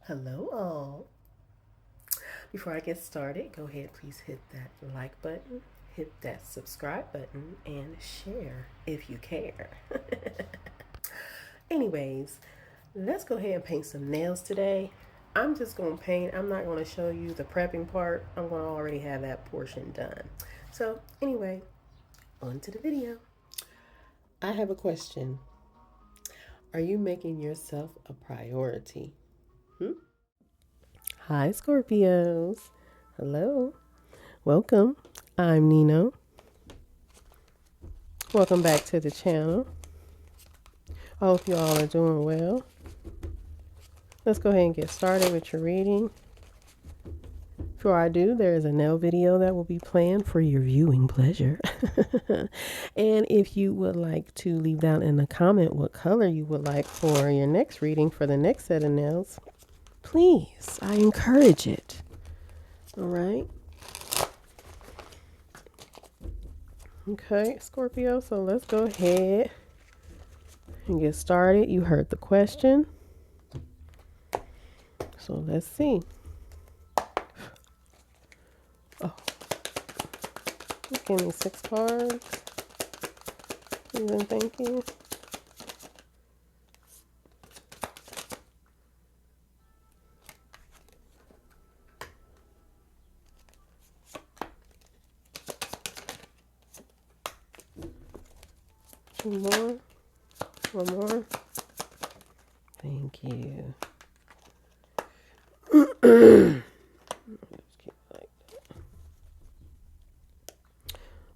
Hello, all. Before I get started, go ahead, please hit that like button, hit that subscribe button, and share if you care. Anyways, let's go ahead and paint some nails today. I'm just going to paint. I'm not going to show you the prepping part. I'm going to already have that portion done. So, anyway, on to the video. I have a question. Are you making yourself a priority? Hmm? Hi, Scorpios. Hello. Welcome. I'm Nino. Welcome back to the channel. I hope you all are doing well. Let's go ahead and get started with your reading. Before I do, there is a nail video that will be planned for your viewing pleasure. And if you would like to leave down in the comment what color you would like for your next reading for the next set of nails, please, I encourage it. All right. Okay, Scorpio, so let's go ahead and get started. You heard the question. So let's see. Oh, give me 6 cards. Even thank you. Two more. One more. Thank you.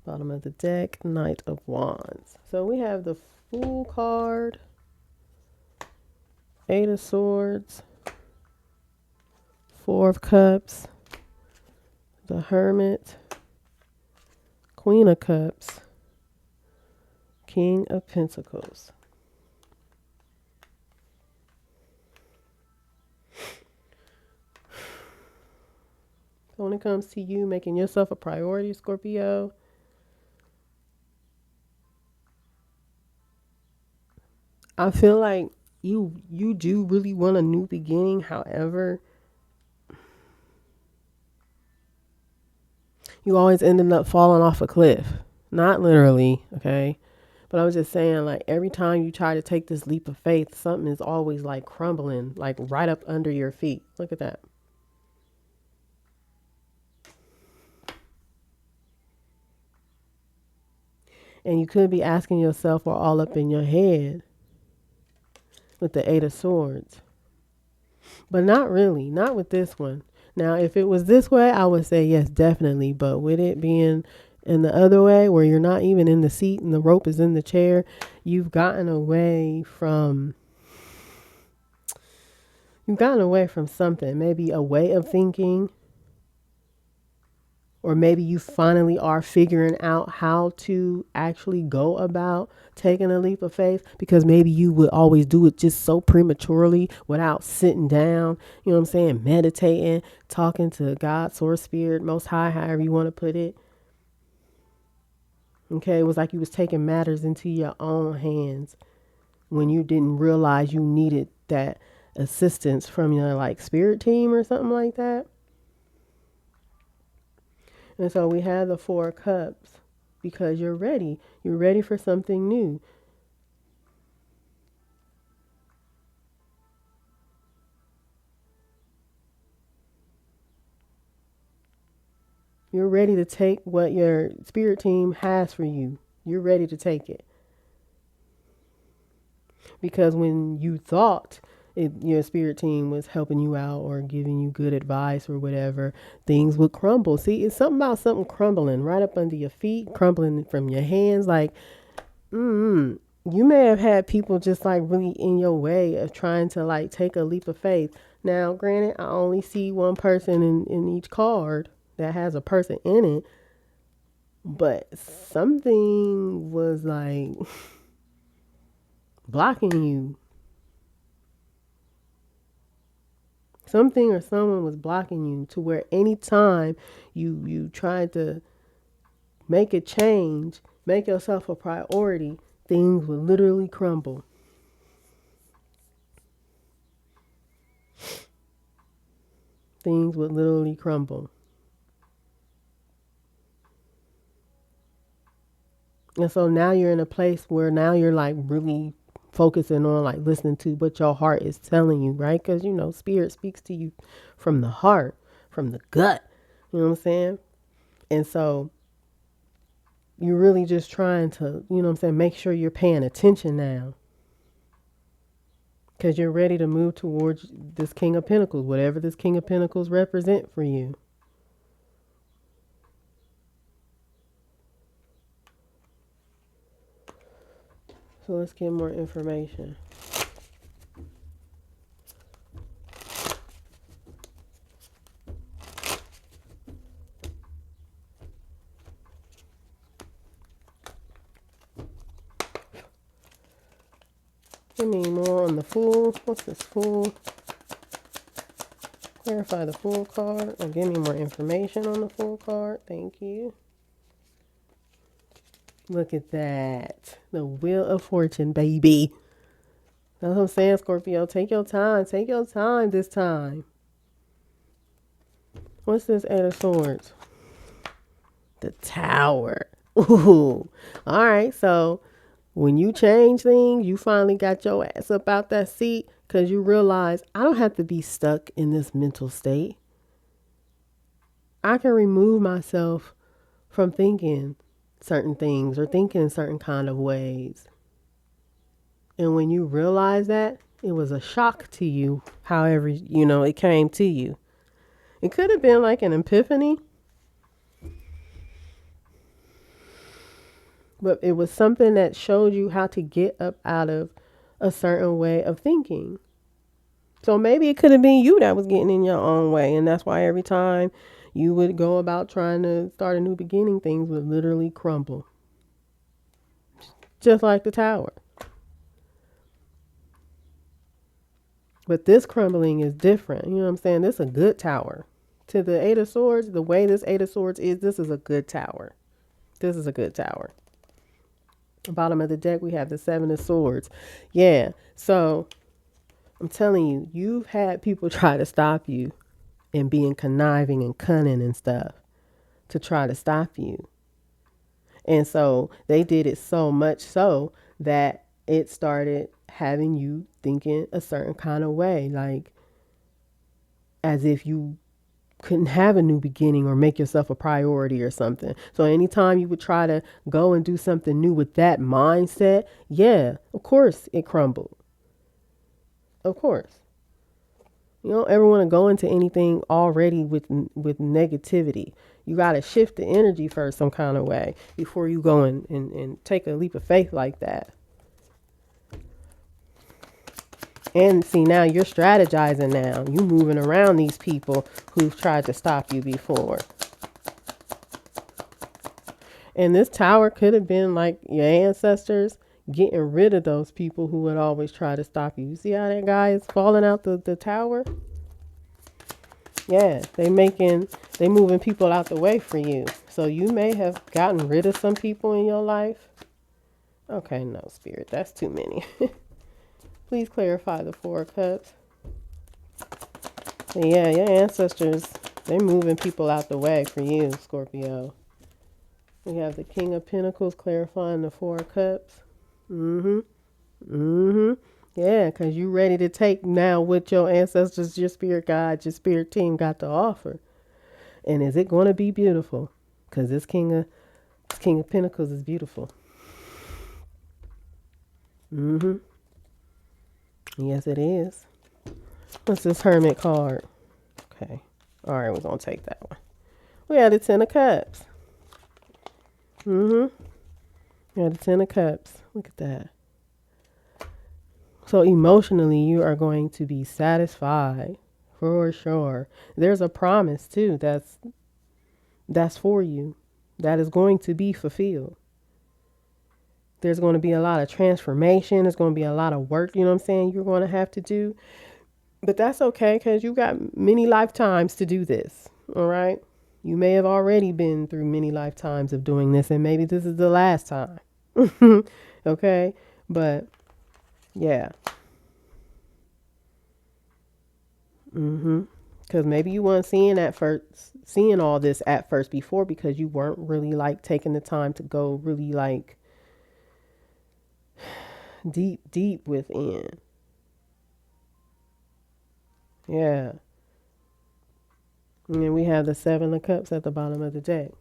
Bottom of the deck, Knight of Wands. So we have the Fool card, Eight of Swords, Four of Cups, the Hermit, Queen of Cups, King of Pentacles. So when it comes to you making yourself a priority, Scorpio, I feel like you do really want a new beginning. However, you always ended up falling off a cliff. Not literally, okay? But I was just saying, like, every time you try to take this leap of faith, something is always like crumbling, like right up under your feet. Look at that. And you could be asking yourself, or all up in your head with the Eight of Swords. But not really, not with this one. Now, if it was this way, I would say yes, definitely. But with it being in the other way, where you're not even in the seat and the rope is in the chair, you've gotten away from something, maybe a way of thinking, or maybe you finally are figuring out how to actually go about taking a leap of faith, because maybe you would always do it just so prematurely without sitting down, you know what I'm saying, meditating, talking to God, source, spirit, most high, however you want to put it. Okay, it was like you was taking matters into your own hands when you didn't realize you needed that assistance from your like spirit team or something like that. And so we have the Four of Cups because you're ready. You're ready for something new. You're ready to take what your spirit team has for you. You're ready to take it. Because when you thought your spirit team was helping you out or giving you good advice or whatever, things would crumble. See, it's something about something crumbling right up under your feet, crumbling from your hands. Like, you may have had people just like really in your way of trying to like take a leap of faith. Now, granted, I only see one person in each card that has a person in it, but something was like blocking you. Something or someone was blocking you to where anytime you tried to make a change, make yourself a priority, things would literally crumble. things would literally crumble. And so now you're in a place where now you're like really focusing on like listening to what your heart is telling you, right? Because you know, spirit speaks to you from the heart, from the gut. You know what I'm saying? And so you're really just trying to, you know what I'm saying, make sure you're paying attention now. Because you're ready to move towards this King of Pentacles, whatever this King of Pentacles represent for you. So let's get more information. Give me more on the Fool. What's this Fool? Clarify the Fool card. Or give me more information on the Fool card. Thank you. Look at that. The Wheel of Fortune, baby. That's what I'm saying, Scorpio. Take your time. Take your time this time. What's this Eight of Swords? The Tower. Ooh. All right. So when you change things, you finally got your ass up out that seat because you realize I don't have to be stuck in this mental state. I can remove myself from thinking certain things or thinking in certain kind of ways. And when you realize that, it was a shock to you, however, you know, it came to you. It could have been like an epiphany, but it was something that showed you how to get up out of a certain way of thinking. So maybe it could have been you that was getting in your own way. And that's why every time you would go about trying to start a new beginning, things would literally crumble. Just like the Tower. But this crumbling is different. You know what I'm saying? This is a good tower. To the Eight of Swords, the way this Eight of Swords is, this is a good tower. This is a good tower. Bottom of the deck, we have the Seven of Swords. Yeah. So I'm telling you, you've had people try to stop you and being conniving and cunning and stuff to try to stop you. And so they did it so much so that it started having you thinking a certain kind of way, like as if you couldn't have a new beginning or make yourself a priority or something. So anytime you would try to go and do something new with that mindset, yeah, of course it crumbled. Of course. You don't ever want to go into anything already with negativity. You got to shift the energy first some kind of way before you go and take a leap of faith like that. And see, now you're strategizing now. You moving around these people who've tried to stop you before. And this tower could have been like your ancestors getting rid of those people who would always try to stop you. You see how that guy is falling out the tower? Yeah, they moving people out the way for you. So you may have gotten rid of some people in your life. Okay, no, Spirit, that's too many. Please clarify the Four of Cups. Yeah, your ancestors, they're moving people out the way for you, Scorpio. We have the King of Pentacles clarifying the Four of Cups. Yeah, because you're ready to take now what your ancestors, your spirit guide, your spirit team got to offer. And is it going to be beautiful? Because this King of Pentacles is beautiful. Yes, it is. What's this Hermit card? Okay. All right, we're going to take that one. We had the Ten of Cups. We had the Ten of Cups. Look at that. So emotionally, you are going to be satisfied for sure. There's a promise too that's for you. That is going to be fulfilled. There's going to be a lot of transformation. There's going to be a lot of work, you know what I'm saying, you're going to have to do. But that's okay because you got many lifetimes to do this. All right. You may have already been through many lifetimes of doing this, and maybe this is the last time. Okay. But yeah. Because maybe you weren't seeing all this at first before because you weren't really like taking the time to go really like deep within. Yeah. And then we have the Seven of Cups at the bottom of the deck.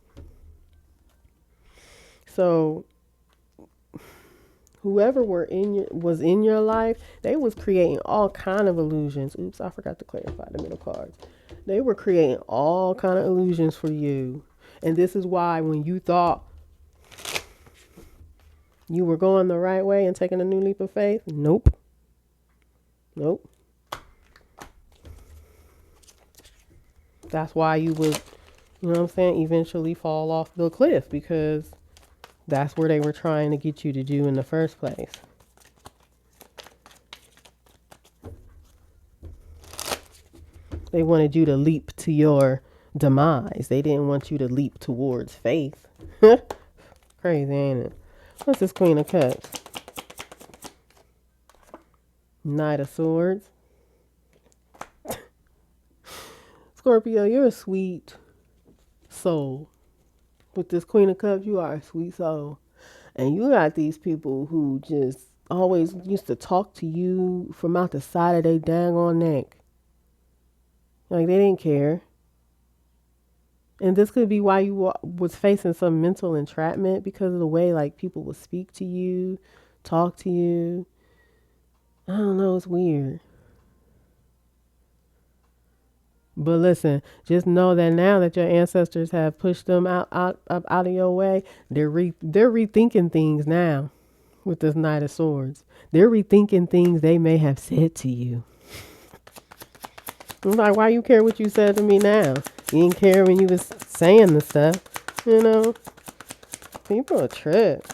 So whoever was in your life, they was creating all kind of illusions. Oops, I forgot to clarify the middle cards. They were creating all kind of illusions for you. And this is why when you thought you were going the right way and taking a new leap of faith, nope. Nope. That's why you would, you know what I'm saying, eventually fall off the cliff, because that's where they were trying to get you to do in the first place. They wanted you to leap to your demise. They didn't want you to leap towards faith. Crazy, ain't it? What's this Queen of Cups? Knight of Swords. Scorpio, you're a sweet soul. With this Queen of Cups, you are a sweet soul. And you got these people who just always used to talk to you from out the side of their daggone neck. Like they didn't care. And this could be why you was facing some mental entrapment, because of the way like people would speak to you, talk to you. I don't know, it's weird. But listen, just know that now that your ancestors have pushed them out of your way, they're rethinking things now with this Knight of Swords. They're rethinking things they may have said to you. I'm like, why you care what you said to me now? You didn't care when you was saying the stuff, you know? People are trip.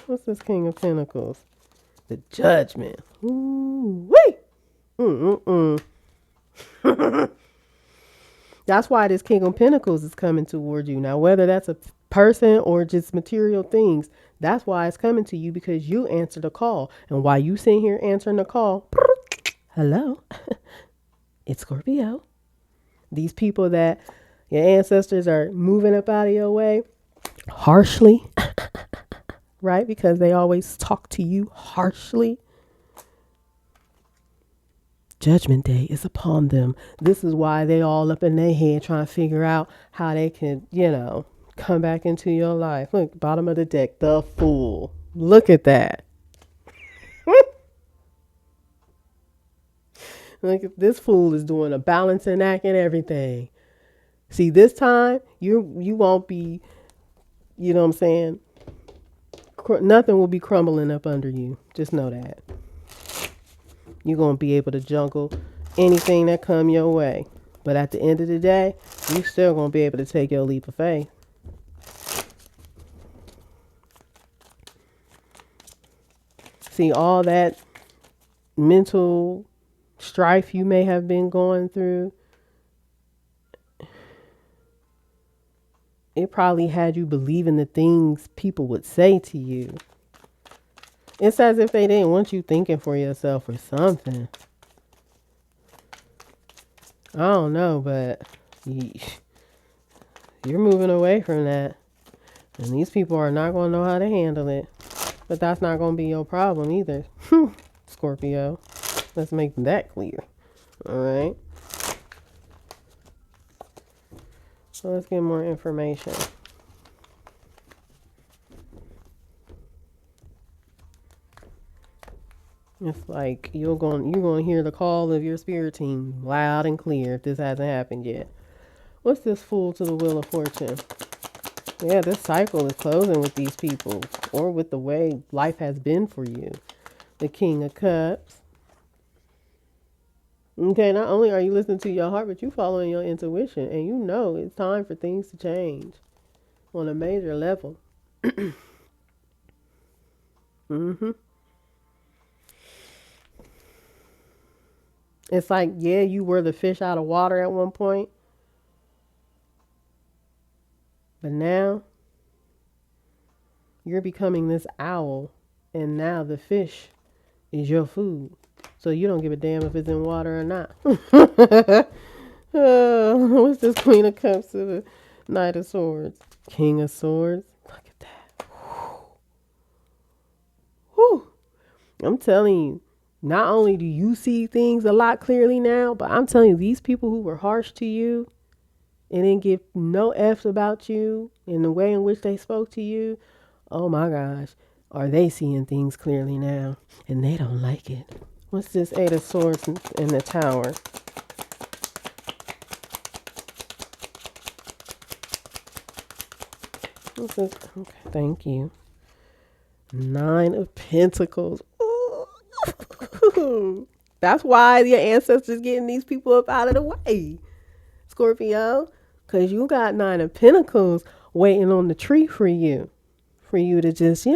What's this King of Pentacles? The Judgment. Ooh, wait. That's why this King of Pentacles is coming toward you. Now, whether that's a person or just material things, that's why it's coming to you, because you answered a call. And while you sitting here answering the call, hello, it's Scorpio. These people that your ancestors are moving up out of your way harshly, right? Because they always talk to you harshly. Judgment Day is upon them. This is why they all up in their head trying to figure out how they can, come back into your life. Look, bottom of the deck, the Fool. Look at that. Look, this Fool is doing a balancing act and everything. See, this time you won't be, you know what I'm saying? Nothing will be crumbling up under you. Just know that. You're going to be able to juggle anything that come your way. But at the end of the day, you still going to be able to take your leap of faith. See, all that mental strife you may have been going through, it probably had you believing the things people would say to you. It's as if they didn't want you thinking for yourself or something. I don't know, but you're moving away from that. And these people are not going to know how to handle it. But that's not going to be your problem either. Scorpio. Let's make that clear. All right. So let's get more information. It's like you're going to hear the call of your spirit team loud and clear if this hasn't happened yet. What's this Fool to the Wheel of Fortune? Yeah, this cycle is closing with these people, or with the way life has been for you. The King of Cups. Okay, not only are you listening to your heart, but you following your intuition, and you know it's time for things to change on a major level. It's like, yeah, you were the fish out of water at one point, but now you're becoming this owl, and now the fish is your food. So you don't give a damn if it's in water or not. What's this Queen of Cups to the Knight of Swords? King of Swords. Look at that. Whew. I'm telling you, not only do you see things a lot clearly now, but I'm telling you, these people who were harsh to you and didn't give no F's about you in the way in which they spoke to you, oh my gosh, are they seeing things clearly now? And they don't like it. What's this Eight of Swords in the Tower? What's this? Okay, thank you. Nine of Pentacles. Ooh. That's why your ancestors getting these people up out of the way, Scorpio. Because you got Nine of Pentacles waiting on the tree for you. For you to just,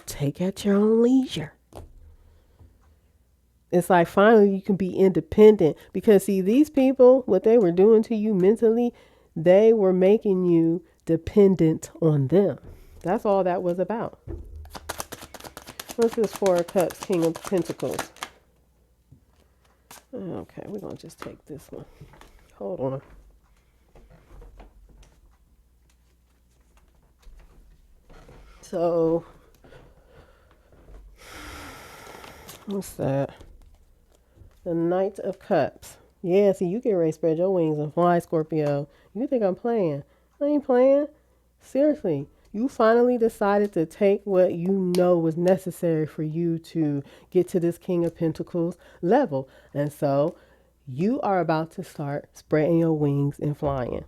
take at your own leisure. It's like finally you can be independent. Because see, these people, what they were doing to you mentally, they were making you dependent on them. That's all that was about. What's this Four of Cups, King of Pentacles? Okay, we're going to just take this one. Hold on. So, what's that? The Knight of Cups. Yeah, see, you get ready to spread your wings and fly, Scorpio. You think I'm playing? I ain't playing. Seriously. You finally decided to take what you know was necessary for you to get to this King of Pentacles level. And so you are about to start spreading your wings and flying.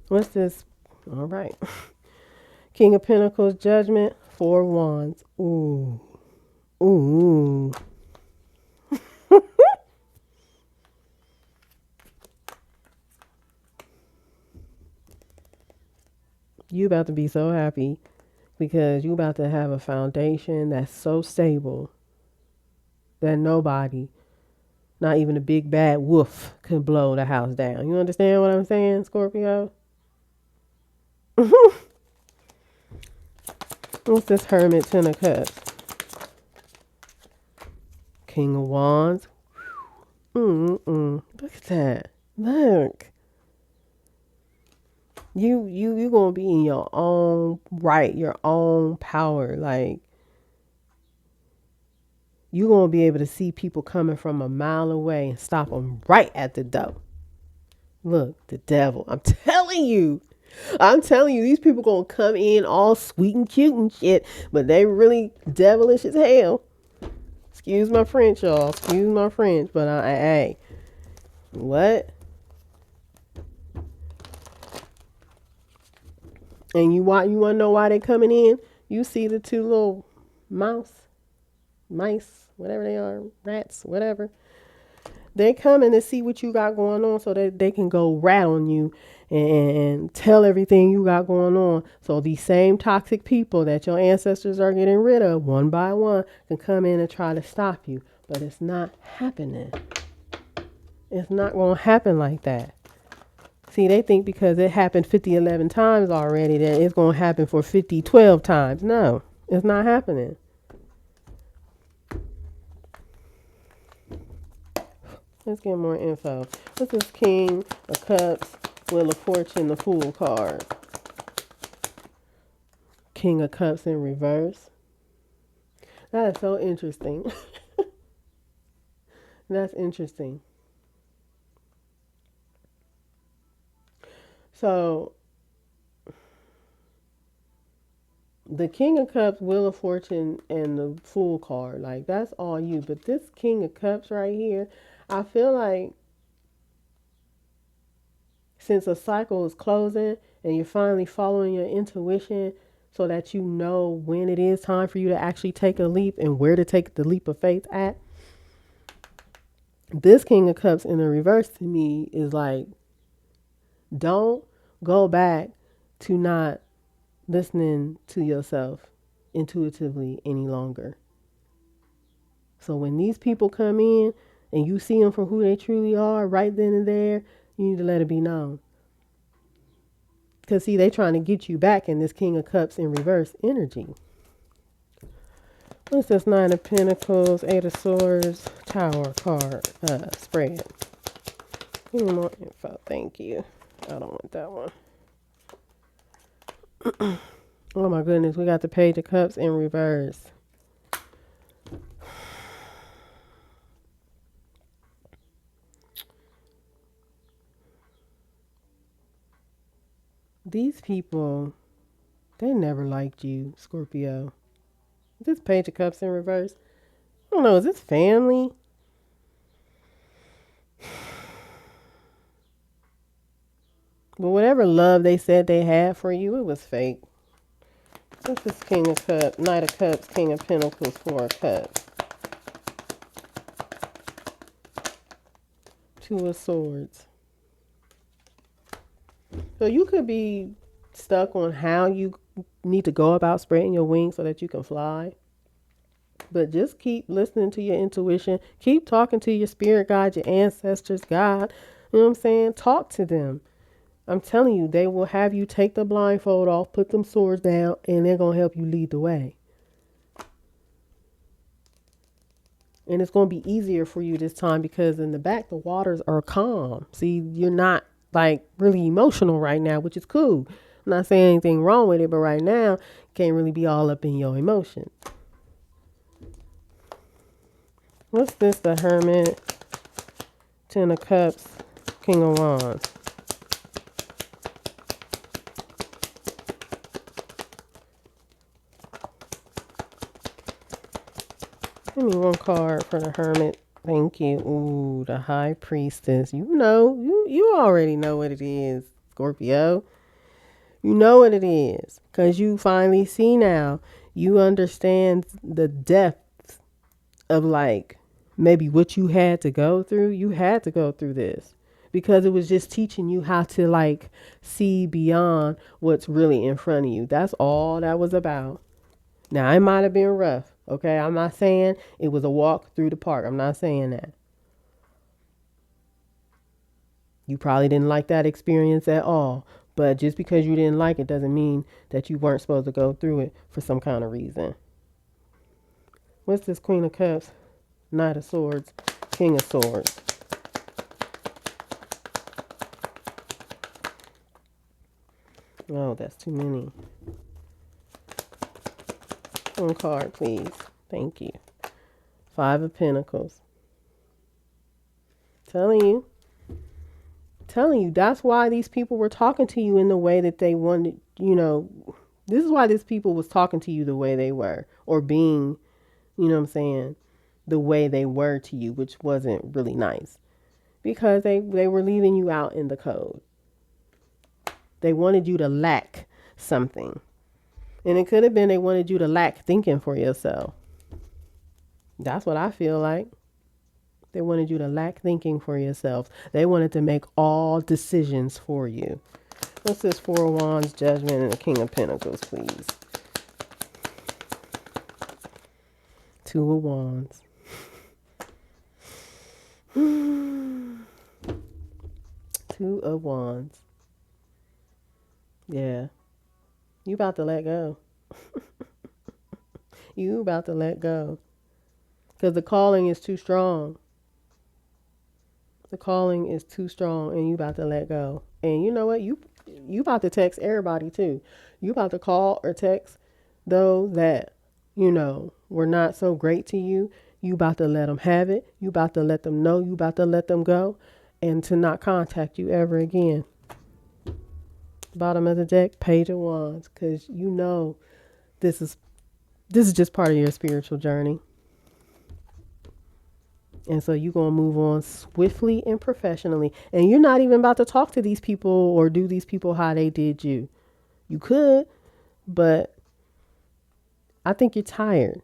What's this? All right. King of Pentacles, Judgment, Four Wands. Ooh. Ooh. You about to be so happy because you about to have a foundation that's so stable that nobody, not even a big bad wolf, can blow the house down. You understand what I'm saying, Scorpio? What's this Hermit, Ten of Cups? King of Wands. Look at that. Look. You gonna be in your own right, your own power. Like, you gonna be able to see people coming from a mile away and stop them right at the door. Look, the devil. I'm telling you, these people gonna come in all sweet and cute and shit, but they really devilish as hell. Excuse my French, y'all. Excuse my French, but hey, what? And you want to know why they coming in? You see the two little mice, whatever they are, rats, whatever. They coming to see what you got going on so that they can go rat on you and tell everything you got going on. So these same toxic people that your ancestors are getting rid of one by one can come in and try to stop you. But it's not happening. It's not going to happen like that. See, they think because it happened 11 times already that it's going to happen for 12 times. No, it's not happening. Let's get more info. This is King of Cups, Wheel of Fortune, the Fool card. King of Cups in reverse. That is so interesting. That's interesting. So, the King of Cups, Wheel of Fortune, and the Fool card, like, that's all you. But this King of Cups right here, I feel like since a cycle is closing and you're finally following your intuition so that you know when it is time for you to actually take a leap and where to take the leap of faith at, this King of Cups in the reverse to me is like, don't go back to not listening to yourself intuitively any longer. So when these people come in and you see them for who they truly are right then and there, you need to let it be known. Because see, they trying to get you back in this King of Cups in reverse energy. What's this? Nine of Pentacles, Eight of Swords, Tower card, spread. Give me more info. Thank you. I don't want that one. Oh my goodness, we got the Page of Cups in reverse. These people, they never liked you, Scorpio. This Page of Cups in reverse. I don't know, is this family? But whatever love they said they had for you, it was fake. What's this King of Cups, Knight of Cups, King of Pentacles, Four of Cups? Two of Swords. So you could be stuck on how you need to go about spreading your wings so that you can fly. But just keep listening to your intuition. Keep talking to your spirit guide, your ancestors, God. You know what I'm saying? Talk to them. I'm telling you, they will have you take the blindfold off, put them swords down, and they're going to help you lead the way. And it's going to be easier for you this time because in the back, the waters are calm. See, you're not like really emotional right now, which is cool. I'm not saying anything wrong with it, but right now, you can't really be all up in your emotions. What's this? The Hermit, Ten of Cups, King of Wands. Give me one card for the Hermit. Thank you. Ooh, the High Priestess. You know, you already know what it is, Scorpio. You know what it is because you finally see now. You understand the depth of like maybe what you had to go through. You had to go through this because it was just teaching you how to like see beyond what's really in front of you. That's all that was about. Now, it might have been rough, okay? I'm not saying it was a walk through the park. I'm not saying that. You probably didn't like that experience at all. But just because you didn't like it doesn't mean that you weren't supposed to go through it for some kind of reason. What's this Queen of Cups, Knight of Swords, King of Swords? Oh, that's too many. One card, please. Thank you. Five of Pentacles. Telling you, that's why these people were talking to you in the way that they wanted, you know, this is why these people was talking to you the way they were, or being, you know what I'm saying, the way they were to you, which wasn't really nice because they were leaving you out in the cold. They wanted you to lack something. And it could have been they wanted you to lack thinking for yourself. That's what I feel like. They wanted you to lack thinking for yourself. They wanted to make all decisions for you. What's this? Four of Wands, Judgment, and the King of Pentacles, please. Two of Wands. Two of Wands. Yeah. You about to let go. You about to let go. Because the calling is too strong. The calling is too strong and you about to let go. And you know what? You about to text everybody too. You about to call or text those that, you know, were not so great to you. You about to let them have it. You about to let them know. You about to let them go and to not contact you ever again. Bottom of the deck, Page of Wands, because you know this is just part of your spiritual journey. And so you're going to move on swiftly and professionally. And you're not even about to talk to these people or do these people how they did you. You could, but I think you're tired.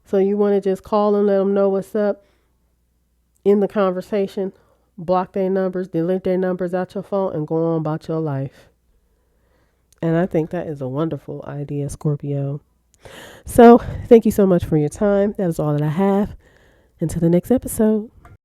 So you want to just call and let them know what's up in the conversation. Block their numbers, delete their numbers out your phone, and go on about your life. And I think that is a wonderful idea, Scorpio. So thank you so much for your time. That is all that I have. Until the next episode.